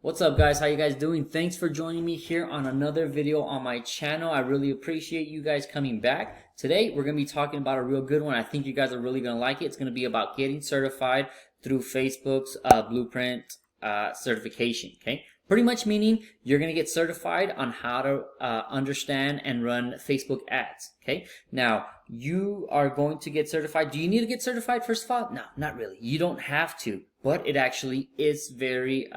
What's up, guys? How you guys doing? Thanks for joining me here on another video on my channel. I really appreciate you guys coming back. Today we're going to be talking about a real good one. I think you guys are really going to like it. It's going to be about getting certified through Facebook's BluePrint certification. Okay, pretty much meaning you're going to get certified on how to understand and run Facebook ads. Okay, now you are going to get certified. Do you need to get certified first of all? No, not really. You don't have to, but it actually is very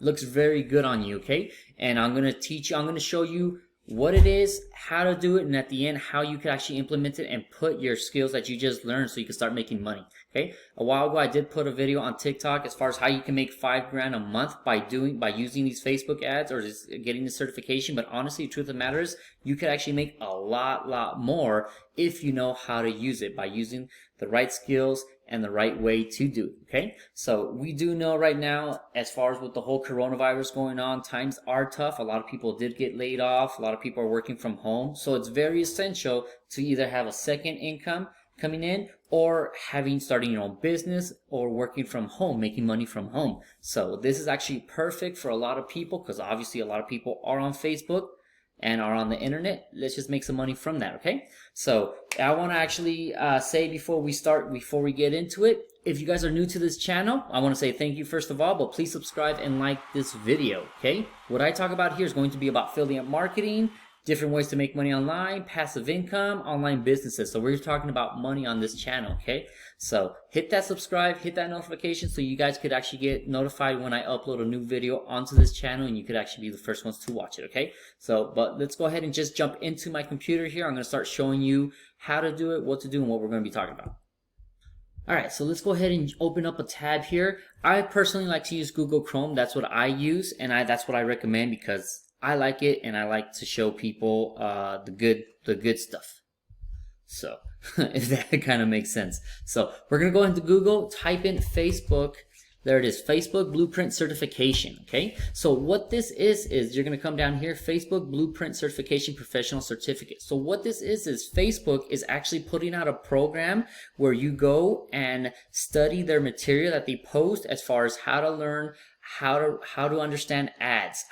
looks very good on you. Okay, and I'm going to teach you, I'm going to show you what it is, how to do it, and at the end how you can actually implement it and put your skills that you just learned so you can start making money. Okay, a while ago I did put a video on TikTok as far as how you can make $5 grand a month by using these Facebook ads or just getting the certification. But honestly, the truth of the matter is you could actually make a lot more if you know how to use it by using the right skills and the right way to do it. Okay, so we do know right now, as far as with the whole coronavirus going on, times are tough. A lot of people did get laid off. A lot of people are working from home, so it's very essential to either have a second income coming in or starting your own business or working from home, making money from home. So this is actually perfect for a lot of people because obviously a lot of people are on Facebook and are on the internet. Let's just make some money from that. Okay, so I want to actually say before we get into it, if you guys are new to this channel, I want to say thank you first of all, but please subscribe and like this video. Okay, what I talk about here is going to be about affiliate marketing, different ways to make money online, passive income, online businesses. So we're talking about money on this channel. Okay, so hit that subscribe, hit that notification so you guys could actually get notified when I upload a new video onto this channel, and you could actually be the first ones to watch it. Okay, so but let's go ahead and just jump into my computer here. I'm going to start showing you how to do it, what to do, and what we're going to be talking about. Alright, so let's go ahead and open up a tab here. I personally like to use Google Chrome. That's what I use, and that's what I recommend because I like it, and I like to show people the good stuff. So if that kind of makes sense. So we're gonna go into Google, type in Facebook. There it is, Facebook BluePrint certification. Okay, so what this is you're gonna come down here, Facebook BluePrint certification professional certificate. So what this is Facebook is actually putting out a program where you go and study their material that they post as far as how to learn how to understand ads,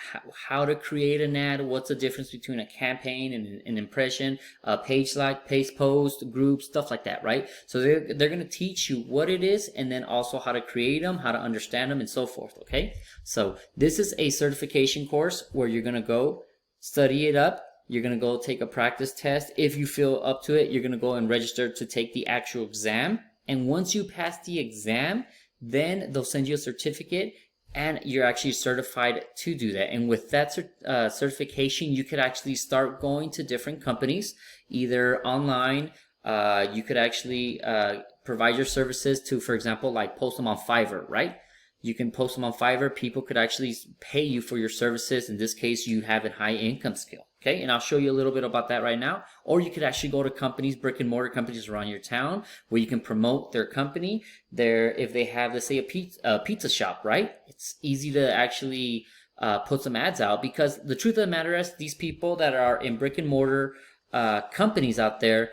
how to create an ad, what's the difference between a campaign and an impression, a page like, page post, group, stuff like that, right? So they're going to teach you what it is and then also how to create them, how to understand them, and so forth. Okay, so this is a certification course where you're going to go study it up. You're going to go take a practice test. If you feel up to it, you're going to go and register to take the actual exam. And once you pass the exam, then they'll send you a certificate and you're actually certified to do that. And with that certification, you could actually start going to different companies, either online. You could actually provide your services to, for example, like post them on Fiverr, right? You can post them on Fiverr. People could actually pay you for your services. In this case, you have a high income skill. Okay, and I'll show you a little bit about that right now. Or you could actually go to companies, brick and mortar companies around your town, where you can promote their company. If they have, let's say, a pizza shop, right? It's easy to actually put some ads out, because the truth of the matter is these people that are in brick and mortar companies out there,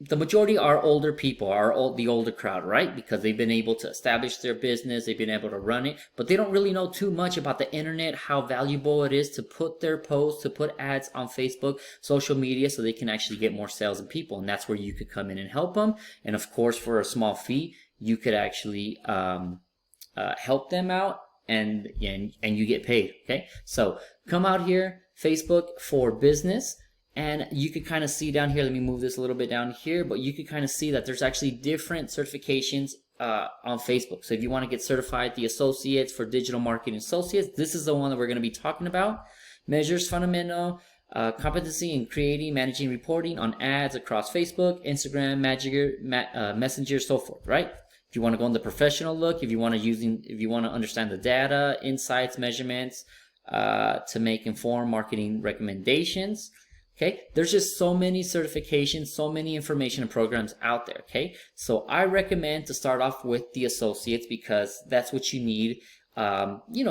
the majority are older people, the older crowd, right? Because they've been able to establish their business, they've been able to run it, but they don't really know too much about the internet, how valuable it is to put their posts, to put ads on Facebook, social media, so they can actually get more sales and people. And that's where you could come in and help them. And of course, for a small fee, you could actually help them out, and you get paid. Okay, so come out here, Facebook for Business. And you could kind of see down here, let me move this a little bit down here, but you could kind of see that there's actually different certifications on Facebook. So if you want to get certified, the Associates for Digital Marketing Associates, this is the one that we're going to be talking about. Measures fundamental competency in creating, managing, reporting on ads across Facebook, Instagram, Messenger, so forth, right? If you want to go in the professional look, if you want to understand the data, insights, measurements to make informed marketing recommendations. Okay, there's just so many certifications, so many information and programs out there. Okay, so I recommend to start off with the Associates because that's what you need.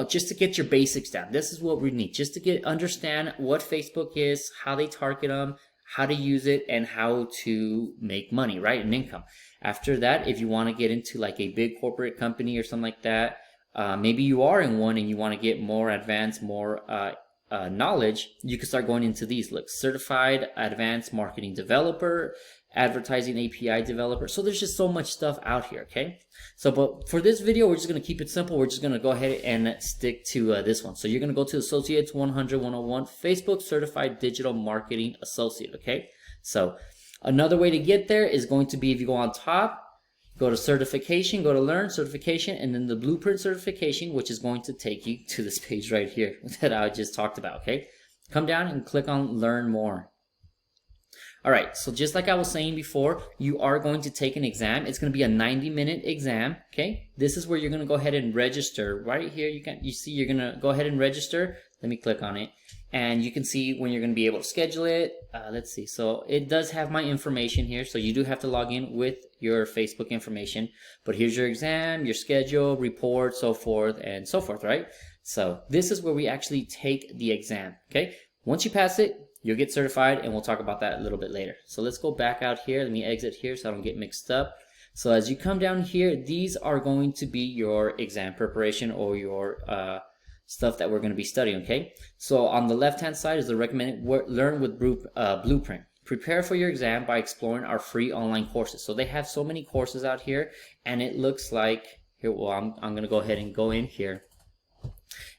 Just to get your basics down. This is what we need, just to understand what Facebook is, how they target them, how to use it, and how to make money, right, and income. After that, if you want to get into like a big corporate company or something like that, maybe you are in one and you want to get more advanced, more knowledge, you can start going into these. Look, certified advanced marketing developer, advertising API developer. So there's just so much stuff out here, okay? So, but for this video, we're just going to keep it simple. We're just going to go ahead and stick to this one. So you're going to go to Associates 100 101, Facebook Certified Digital Marketing Associate, okay? So another way to get there is going to be if you go on top, go to certification, go to learn certification, and then the BluePrint certification, which is going to take you to this page right here that I just talked about, okay? Come down and click on learn more. All right, so just like I was saying before, you are going to take an exam. It's going to be a 90-minute exam, okay? This is where you're going to go ahead and register. Right here, you see you're going to go ahead and register. Let me click on it. And you can see when you're going to be able to schedule it. Let's see. So it does have my information here. So you do have to log in with your Facebook information. But here's your exam, your schedule, report, so forth, and so forth, right? So this is where we actually take the exam, okay? Once you pass it, you'll get certified, and we'll talk about that a little bit later. So let's go back out here. Let me exit here so I don't get mixed up. So as you come down here, these are going to be your exam preparation or your stuff that we're going to be studying, okay? So on the left-hand side is the recommended Learn with BluePrint. Prepare for your exam by exploring our free online courses. So they have so many courses out here, and it looks like, here, well, I'm going to go ahead and go in here.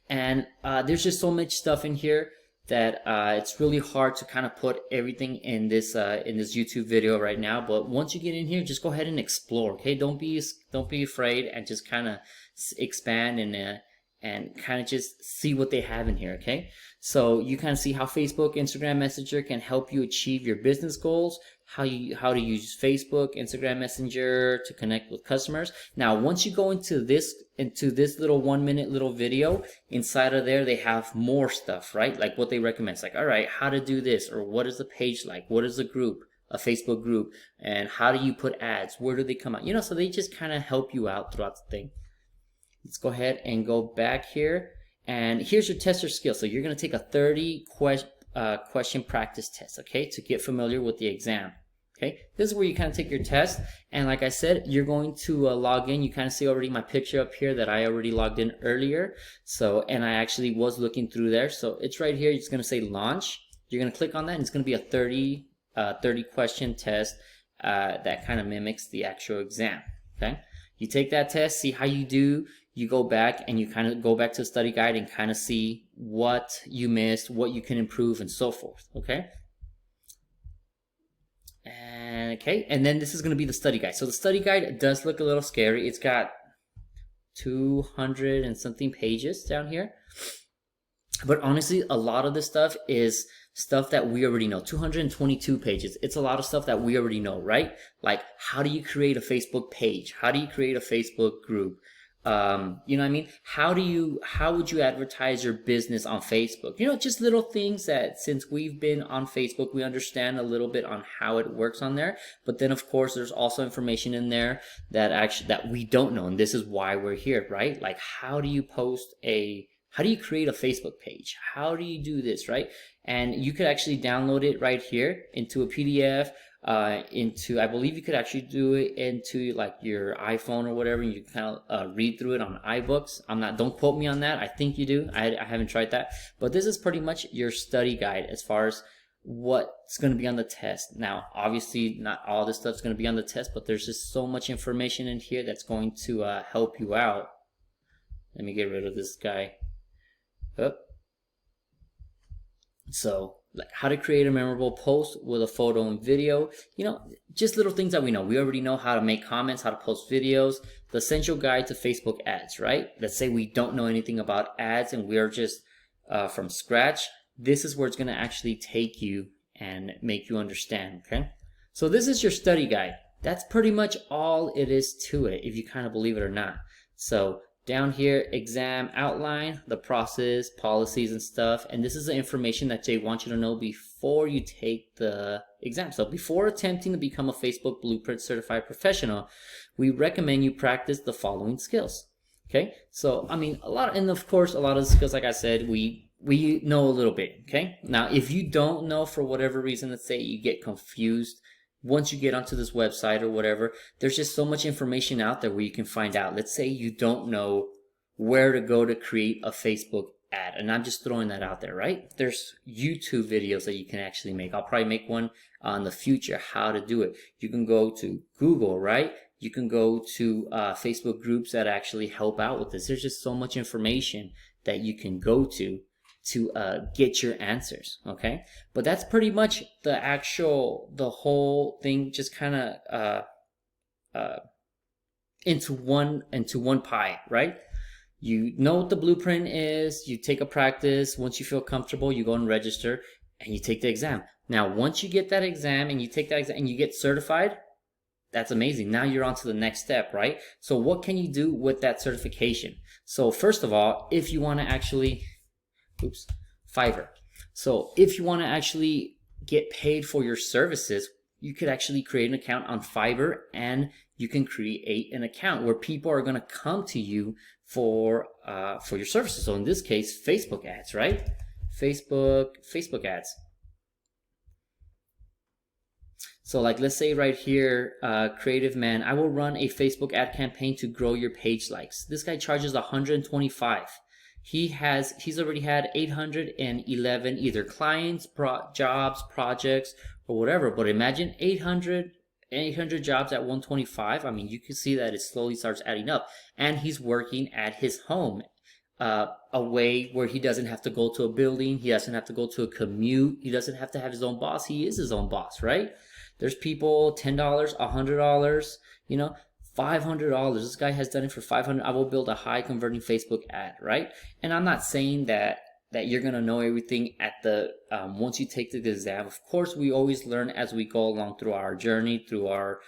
And there's just so much stuff in here that it's really hard to kind of put everything in this YouTube video right now. But once you get in here, just go ahead and explore, okay? Don't be afraid, and just kind of expand and kind of just see what they have in here, okay? So you kind of see how Facebook, Instagram Messenger can help you achieve your business goals, how to use Facebook, Instagram Messenger to connect with customers. Now, once you go into this little 1 minute little video, inside of there they have more stuff, right? Like what they recommend. It's like, all right, how to do this, or what is the page like? What is the group? A Facebook group, and how do you put ads? Where do they come out? You know, so they just kind of help you out throughout the thing. Let's go ahead and go back here, and here's your tester skill. So you're going to take a 30 question practice test, okay, to get familiar with the exam. Okay, this is where you kind of take your test, and like I said, you're going to log in. You kind of see already my picture up here that I already logged in earlier. So, and I actually was looking through there. So it's right here. It's going to say launch. You're going to click on that, and it's going to be a 30 question test that kind of mimics the actual exam. Okay, you take that test, see how you do. You go back and you kind of go back to the study guide and kind of see what you missed, what you can improve, and so forth, okay? And then this is going to be the study guide. So the study guide does look a little scary. It's got 200 and something pages down here. But honestly, a lot of this stuff is stuff that we already know. 222 pages. It's a lot of stuff that we already know, right? Like, how do you create a Facebook page? How do you create a Facebook group? You know what I mean? How would you advertise your business on Facebook? You know, just little things that since we've been on Facebook, we understand a little bit on how it works on there. But then of course, there's also information in there that we don't know. And this is why we're here, right? Like, how do you create a Facebook page? How do you do this, right? And you could actually download it right here into a PDF. I believe you could actually do it into like your iPhone or whatever, and you can kind of read through it on iBooks. Don't quote me on that. I think you do. I haven't tried that, but this is pretty much your study guide as far as what's going to be on the test. Now, obviously not all this stuff's going to be on the test, but there's just so much information in here that's going to help you out. Let me get rid of this guy. Oh. So, like how to create a memorable post with a photo and video, you know, just little things that we know. We already know how to make comments, how to post videos, the essential guide to Facebook ads, right? Let's say we don't know anything about ads and we're just from scratch. This is where it's going to actually take you and make you understand, okay? So this is your study guide. That's pretty much all it is to it, if you kind of believe it or not. So down here, exam outline, the process, policies and stuff. And this is the information that they want you to know before you take the exam. So before attempting to become a Facebook BluePrint certified professional, we recommend you practice the following skills. Okay, so I mean, of course, a lot of the skills, like I said, we know a little bit. Okay, now if you don't know for whatever reason, let's say you get confused, once you get onto this website or whatever, there's just so much information out there where you can find out. Let's say you don't know where to go to create a Facebook ad. And I'm just throwing that out there, right? There's YouTube videos that you can actually make. I'll probably make one in the future, how to do it. You can go to Google, right? You can go to Facebook groups that actually help out with this. There's just so much information that you can go to get your answers, okay? But that's pretty much the whole thing, just kind of into one pie, right? You know what the blueprint is, you take a practice. Once you feel comfortable, you go and register and you take the exam. Now, once you get that exam and you take that exam and you get certified, that's amazing. Now you're on to the next step, right? So what can you do with that certification? So first of all, if you want to actually, Fiverr. So if you want to actually get paid for your services, you could actually create an account on Fiverr, and you can create an account where people are going to come to you for your services. So in this case, Facebook ads, right? Facebook ads. So like, let's say right here, creative man, I will run a Facebook ad campaign to grow your page likes. This guy charges 125. He's already had 811 either clients, jobs, projects, or whatever. But imagine 800 jobs at 125. I mean, you can see that it slowly starts adding up. And he's working at his home, a way where he doesn't have to go to a building. He doesn't have to go to a commute. He doesn't have to have his own boss. He is his own boss, right? There's people, $10, $100, you know, $500. This guy has done it for $500. I will build a high converting Facebook ad, right? And I'm not saying that you're gonna know everything at the once you take the exam. Of course, we always learn as we go along through our journey, through our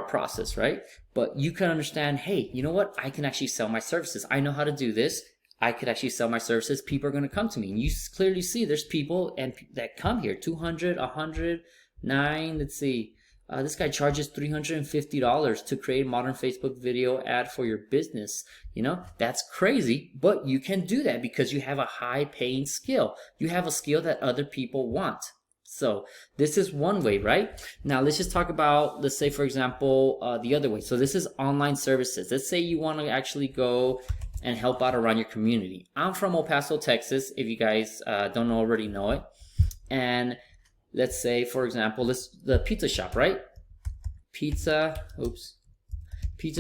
process, right? But you can understand, hey, you know what? I can actually sell my services. I know how to do this. I could actually sell my services. People are going to come to me. And you clearly see there's people that come here. 200, 100, 9. Let's see. This guy charges $350 to create a modern Facebook video ad for your business. You know, that's crazy, but you can do that because you have a high paying skill. You have a skill that other people want. So this is one way, right? Now let's just talk about, let's say for example, the other way. So this is online services. Let's say you want to actually go and help out around your community. I'm from El Paso, Texas, if you guys don't already know it. And let's say, for example, the pizza shop, right? Pizza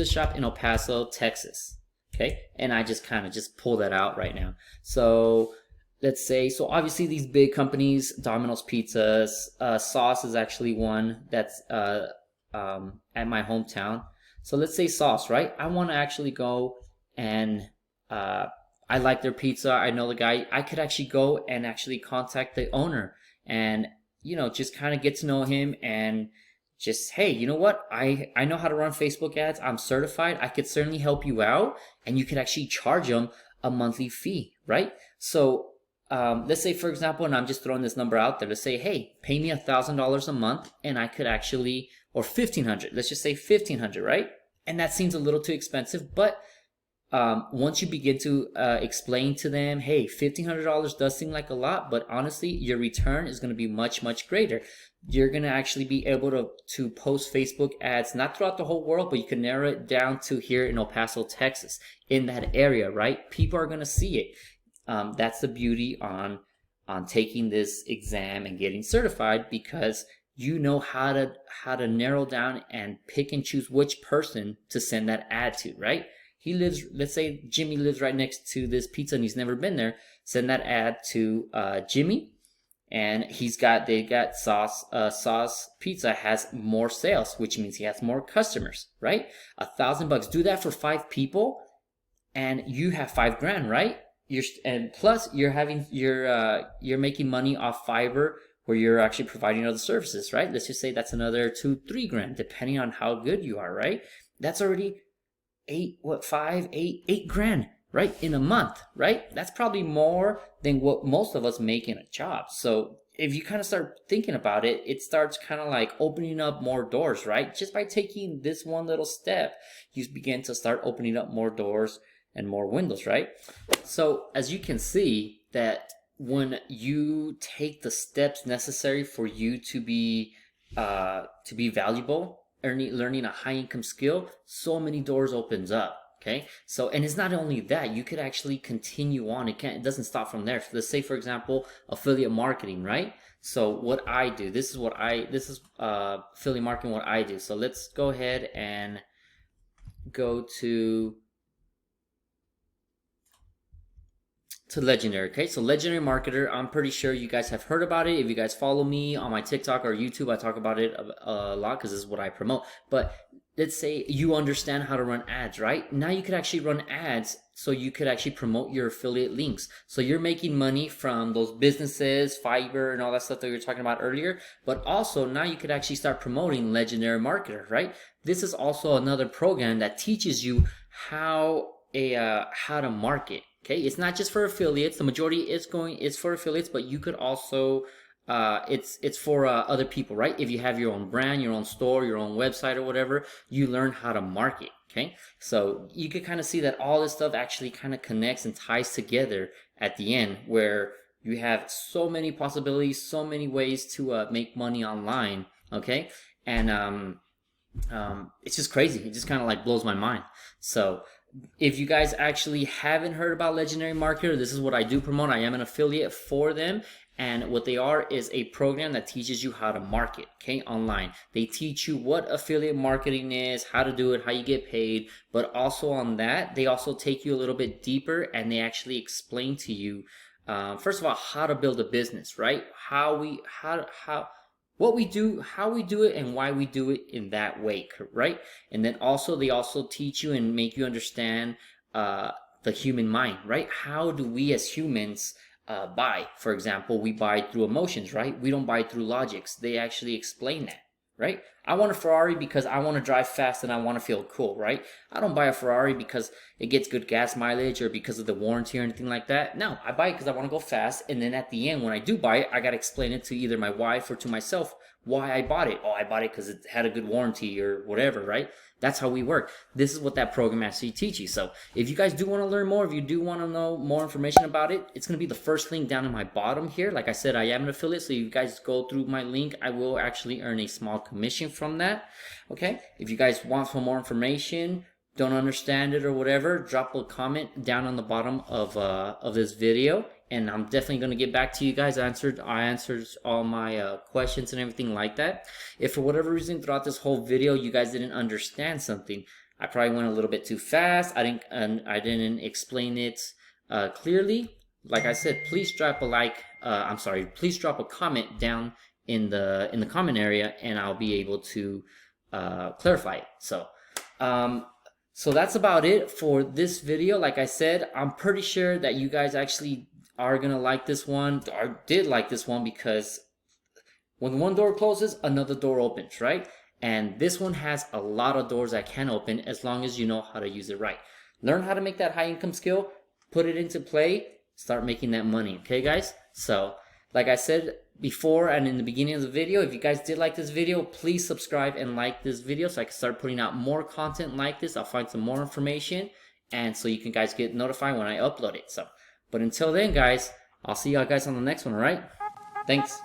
shop in El Paso, Texas. Okay, and I just kind of pull that out right now. So let's say, so obviously these big companies, Domino's Pizzas, Sauce is actually one that's at my hometown. So let's say Sauce, right? I want to actually go and I like their pizza. I know the guy. I could actually go and actually contact the owner and, you know, just kind of get to know him and just, hey, you know what? I know how to run Facebook ads. I'm certified. I could certainly help you out, and you could actually charge them a monthly fee, right? So let's say, for example, and I'm just throwing this number out there, let's say, hey, pay me $1,000 a month, and I could actually, or $1,500. Let's just say $1,500, right? And that seems a little too expensive, but once you begin to explain to them, hey, $1,500 does seem like a lot, but honestly, your return is going to be much, much greater. You're going to actually be able to post Facebook ads, not throughout the whole world, but you can narrow it down to here in El Paso, Texas, in that area, right? People are going to see it. That's the beauty on taking this exam and getting certified, because you know how to narrow down and pick and choose which person to send that ad to, right? He lives, let's say Jimmy lives right next to this pizza and he's never been there. Send that ad to Jimmy, and they got Sauce Pizza has more sales, which means he has more customers, right? $1,000. Do that for 5 people, and you have $5,000, right? And plus you're making money off Fiverr, where you're actually providing other services, right? Let's just say that's another $2,000-3,000, depending on how good you are, right? That's already $8,000, right? In a month, right? That's probably more than what most of us make in a job. So if you kind of start thinking about it, it starts kind of like opening up more doors, right? Just by taking this one little step, you begin to start opening up more doors and more windows, right? So as you can see, that when you take the steps necessary for you to be valuable, learning a high income skill, so many doors opens up. Okay, so and it's not only that, you could actually continue on. It doesn't stop from there. So let's say, for example, affiliate marketing, right? So what I do, this is affiliate marketing, what I do. So let's go ahead and go to Legendary. Okay, so Legendary Marketer, I'm pretty sure you guys have heard about it. If you guys follow me on my TikTok or YouTube, I talk about it a lot because this is what I promote. But let's say you understand how to run ads, right? Now you could actually run ads, so you could actually promote your affiliate links. So you're making money from those businesses, Fiverr, and all that stuff that we were talking about earlier. But also now you could actually start promoting Legendary Marketer, right? This is also another program that teaches you how to market. Okay, it's not just for affiliates. The majority is for affiliates, but you could also it's for other people, right? If you have your own brand, your own store, your own website or whatever, you learn how to market. Okay, so you could kind of see that all this stuff actually kind of connects and ties together at the end, where you have so many possibilities, so many ways to make money online. Okay, and it's just crazy. It just kind of like blows my mind. So if you guys actually haven't heard about Legendary Marketer, this is what I do promote. I am an affiliate for them. And what they are is a program that teaches you how to market, okay, online. They teach you what affiliate marketing is, how to do it, how you get paid. But also on that, they also take you a little bit deeper, and they actually explain to you, first of all, how to build a business, right? What we do, how we do it, and why we do it in that way, right? And then also they also teach you and make you understand the human mind, right? How do we as humans buy? For example, we buy through emotions, right? We don't buy through logics. They actually explain that, right? I want a Ferrari because I want to drive fast and I want to feel cool, right? I don't buy a Ferrari because it gets good gas mileage or because of the warranty or anything like that. No, I buy it because I want to go fast. And then at the end, when I do buy it, I got to explain it to either my wife or to myself why I bought it. Oh, I bought it because it had a good warranty or whatever, right? That's how we work. This is what that program actually teaches you. So if you guys do want to learn more, if you do want to know more information about it, it's going to be the first link down in my bottom here. Like I said, I am an affiliate, so if you guys go through my link, I will actually earn a small commission from that. Okay, if you guys want some more information, don't understand it or whatever, drop a comment down on the bottom of this video, and I'm definitely going to get back to you guys. I answered all my questions and everything like that. If for whatever reason throughout this whole video you guys didn't understand something, I probably went a little bit too fast. I didn't explain it clearly. Like I said, please drop a please drop a comment down in the comment area, and I'll be able to clarify it. So that's about it for this video. Like I said, I'm pretty sure that you guys actually are gonna like this one, or did like this one, because when one door closes, another door opens, right? And this one has a lot of doors that can open as long as you know how to use it right. Learn how to make that high income skill, put it into play, start making that money, okay guys? So like I said before and in the beginning of the video, if you guys did like this video, please subscribe and like this video so I can start putting out more content like this. I'll find some more information, and so you can guys get notified when I upload it. But until then, guys, I'll see y'all guys on the next one, alright? Thanks.